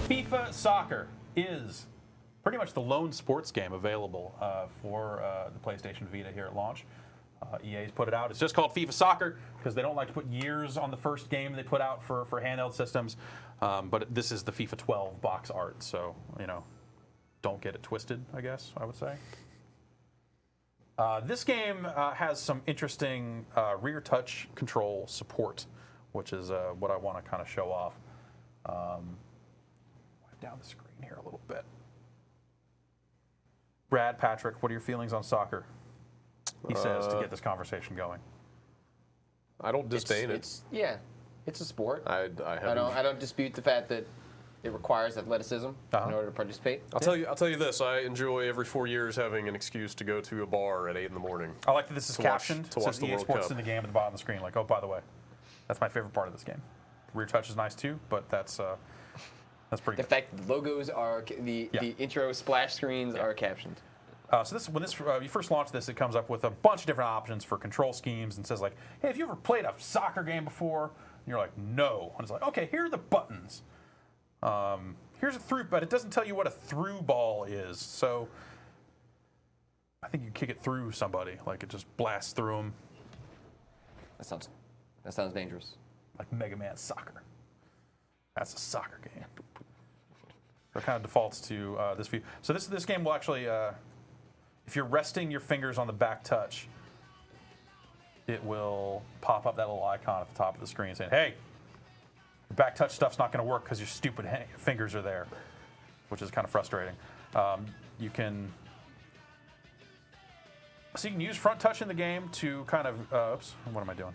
FIFA Soccer is pretty much the lone sports game available for the PlayStation Vita here at launch. EA's put it out. It's just called FIFA Soccer because they don't like to put years on the first game they put out for handheld systems. But this is the FIFA 12 box art, so, you know, don't get it twisted, I guess, I would say. This game has some interesting rear touch control support, which is what I want to kind of show off. Wipe down the screen here a little bit. Brad, Patrick, what are your feelings on soccer? He says to get this conversation going. I don't disdain it. Yeah, it's a sport. I don't dispute the fact that it requires athleticism in order to participate. I'll tell you this. I enjoy every 4 years having an excuse to go to a bar at 8 in the morning. I like that this is captioned. To watch the EA World Sports Cup. in the game at the bottom of the screen. Like, oh, by the way, that's my favorite part of this game. Rear touch is nice too, but that's pretty The good. fact that the logos are the intro splash screens are captioned. So when you first launch this, it comes up with a bunch of different options for control schemes and says like, hey, have you ever played a soccer game before? And you're like, no. And it's like, okay, here are the buttons. Here's a through, but it doesn't tell you what a through ball is. So I think you kick it through somebody, like it just blasts through them. That sounds dangerous. Like Mega Man Soccer. That's a soccer game. So it kind of defaults to this view. So this game will actually, if you're resting your fingers on the back touch, it will pop up that little icon at the top of the screen saying, hey, your back touch stuff's not going to work because your stupid fingers are there, which is kind of frustrating. You can use front touch in the game to kind of, oops, what am I doing?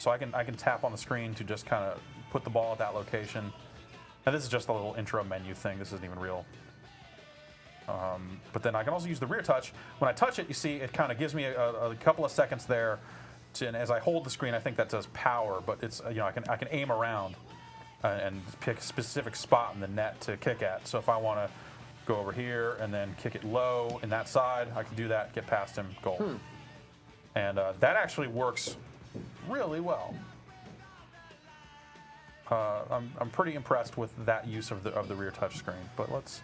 So I can tap on the screen to just kind of put the ball at that location. And this is just a little intro menu thing. This isn't even real. But then I can also use the rear touch. When I touch it, you see it kind of gives me a couple of seconds there. And as I hold the screen, I think that does power. But it's I can aim around and pick a specific spot in the net to kick at. So if I want to go over here and then kick it low in that side, I can do that, get past him, goal. And that actually works really well. I'm pretty impressed with that use of the rear touch screen. But let's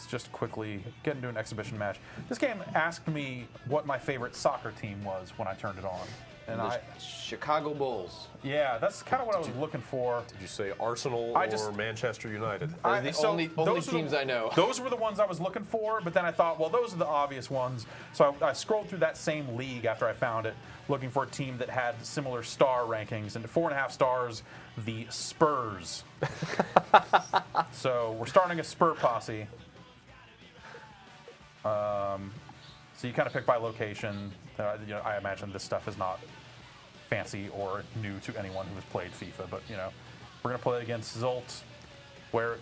just quickly get into an exhibition match. This game asked me what my favorite soccer team was when I turned it on. And Chicago Bulls. Yeah, that's kind of what I was looking for. Did you say Arsenal or Manchester United? Those are the only teams I know. Those were the ones I was looking for, but then I thought, well, those are the obvious ones. So I scrolled through that same league after I found it, looking for a team that had similar star rankings. And 4.5 stars, the Spurs. So we're starting a Spur posse. So you kind of pick by location. I imagine this stuff is not fancy or new to anyone who has played FIFA, but we're gonna play against Zult, where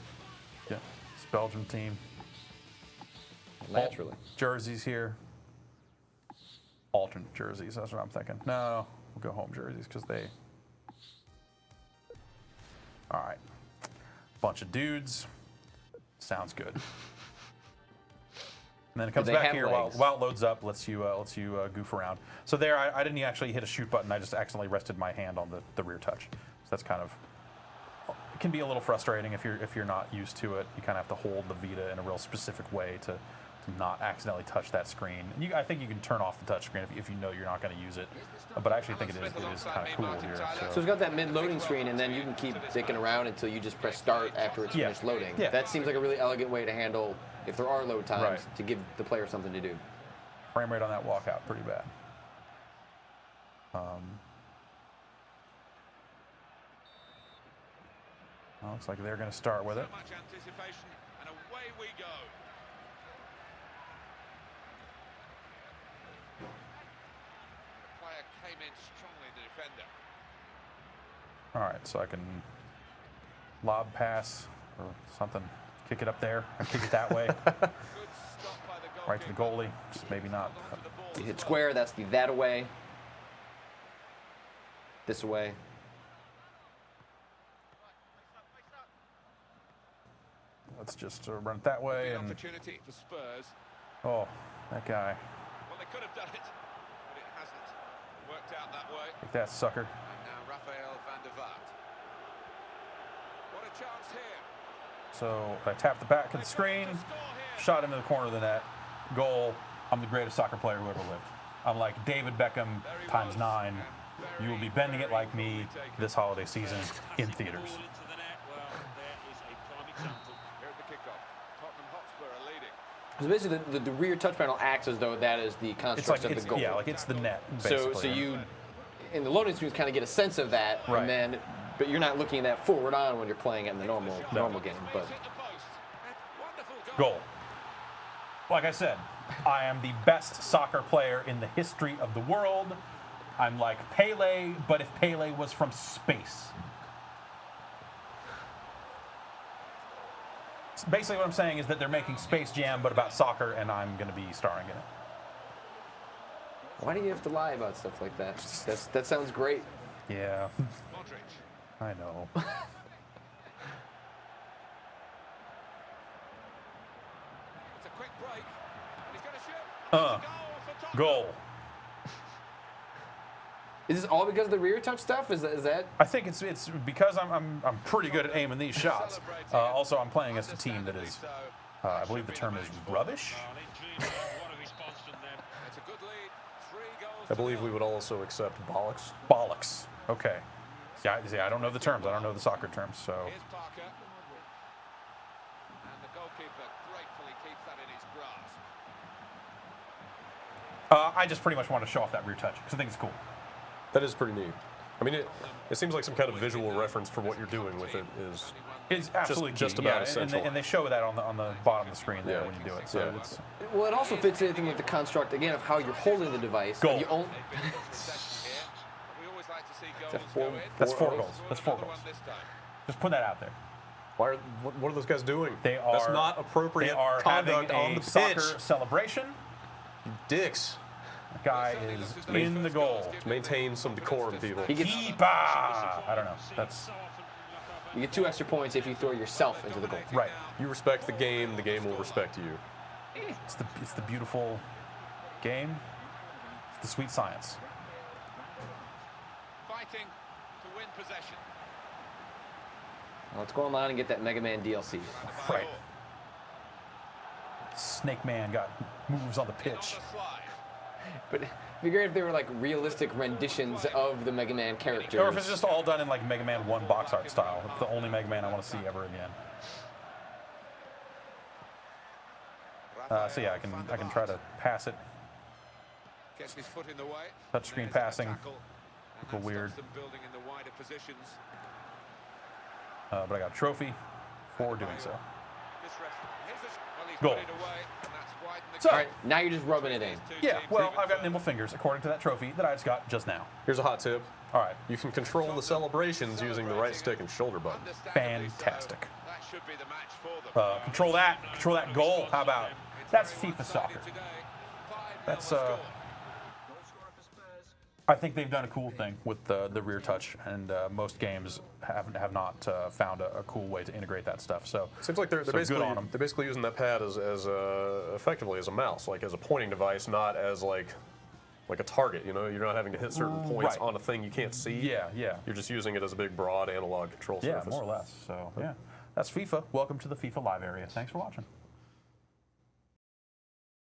it's Belgium team. Naturally. Jerseys here. Alternate jerseys. That's what I'm thinking. No, we'll go home jerseys because they. All right, bunch of dudes. Sounds good. And then it comes back here while it loads up, lets you goof around. So there, I didn't actually hit a shoot button. I just accidentally rested my hand on the rear touch. So that's kind of, it can be a little frustrating if you're not used to it. You kind of have to hold the Vita in a real specific way to not accidentally touch that screen. And I think you can turn off the touch screen if you know you're not going to use it. But I actually think it is kind of cool here. So it's got that mid-loading screen, and then you can keep dicking around until you just press start after it's finished loading. Yeah. That seems like a really elegant way to handle, if there are load times, to give the player something to do. Frame rate on that walkout, pretty bad. Looks like they're going to start with it. So much anticipation, and away we go. The player came in strongly, the defender. All right, so I can lob pass or something, kick it up there, or kick it that way, Good stop by the right to the goalie. Just maybe not. You hit square, that's the that away. This away. Let's just run it that way. And Opportunity for Spurs. oh, that guy. Well, they could have done it, but it hasn't worked out that way. Take that, sucker. And now Rafael van der Vaart. What a chance here. So I tapped the back of the screen, shot into the corner of the net. Goal. I'm the greatest soccer player who ever lived. I'm like David Beckham times 9. You will be bending it like me this holiday season in theaters. Here at the kickoff, Tottenham Hotspur are leading. So basically, the rear touch panel acts as though that is the It's construct like of the goal. yeah, like it's the net. So Basically. you, in the loading screens, kind of get a sense of that, Right. and then, but you're not looking at that forward on when you're playing it in the normal game. But Hit the post. Wonderful goal. Goal. Like I said, I am the best soccer player in the history of the world. I'm like Pele, but if Pele was from space. Basically what I'm saying is that they're making Space Jam, but about soccer, and I'm going to be starring in it. why do you have to lie about stuff like that? That sounds great. Yeah, Modric. I know. It's a quick break. And he's going to shoot. Goal for Tottenham. Goal. Is this all because of the rear touch stuff? Is that? I think it's because I'm pretty good at aiming these shots. Also, I'm playing against a team that is, I believe the term is rubbish. It's a good lead. 3 goals. I believe we would also accept bollocks. Bollocks. Okay. See, I don't know the terms. I don't know the soccer terms. So Here's Parker. And the goalkeeper gratefully keeps that in his grasp. I just pretty much want to show off that rear touch because I think it's cool. That is pretty neat. I mean, it seems like some kind of visual reference for what you're doing with it is. It's absolutely just key, about yeah, essential. and they show that on the bottom of the screen there Yeah. when you do it. So Yeah. it's Well, it also fits in with the construct again of how you're holding the device. Goal. You own, Possession here. We always like to see goals That's four- go in. that's 4 Four- goals. That's 4 Another goals. one this time. Just put that out there. What are those guys doing? They are. That's not They appropriate are conduct having on a the soccer pitch. celebration. Dicks. The guy is in the goal. Maintain some decorum, people. he gets, Keeper. I don't know. That's you get 2 extra points if you throw yourself into the goal. right. You respect the game will respect you. It's the beautiful game. It's the sweet science. Fighting to win possession. Now let's go online and get that Mega Man DLC. Right. Snake Man got moves on the pitch. On the slide. But it'd be great if they were like realistic renditions of the Mega Man characters. Or if it's just all done in like Mega Man 1 box art style. It's the only Mega Man I want to see ever again. So yeah, I can try to pass it. Gets his foot in the way. Touchscreen And then it's a passing. tackle, and that Little weird. stops them building in the wider positions. But I got a trophy for doing so. This ref, here's a, well, he's Goal. put it away, and that's widened the So- All right, now you're just rubbing it in. Yeah, well, I've got nimble fingers according to that trophy that I just got just now. Here's a hot tip. All right, You can control the celebrations using the right stick and shoulder button. fantastic. That should be the match for them. Control that goal. How about it? That's FIFA soccer. Today, 5-0 That's score. I think they've done a cool thing with the rear touch, and most games have not found a cool way to integrate that stuff. So Seems like they're good basically on 'em. they're basically using that pad as effectively as a mouse, like as a pointing device, not as like a target. You know, you're not having to hit certain points Right. on a thing you can't see. yeah. You're just using it as a big, broad analog control Yeah, surface. more or less. So yeah, that's FIFA. Welcome to the FIFA Live area. Thanks for watching.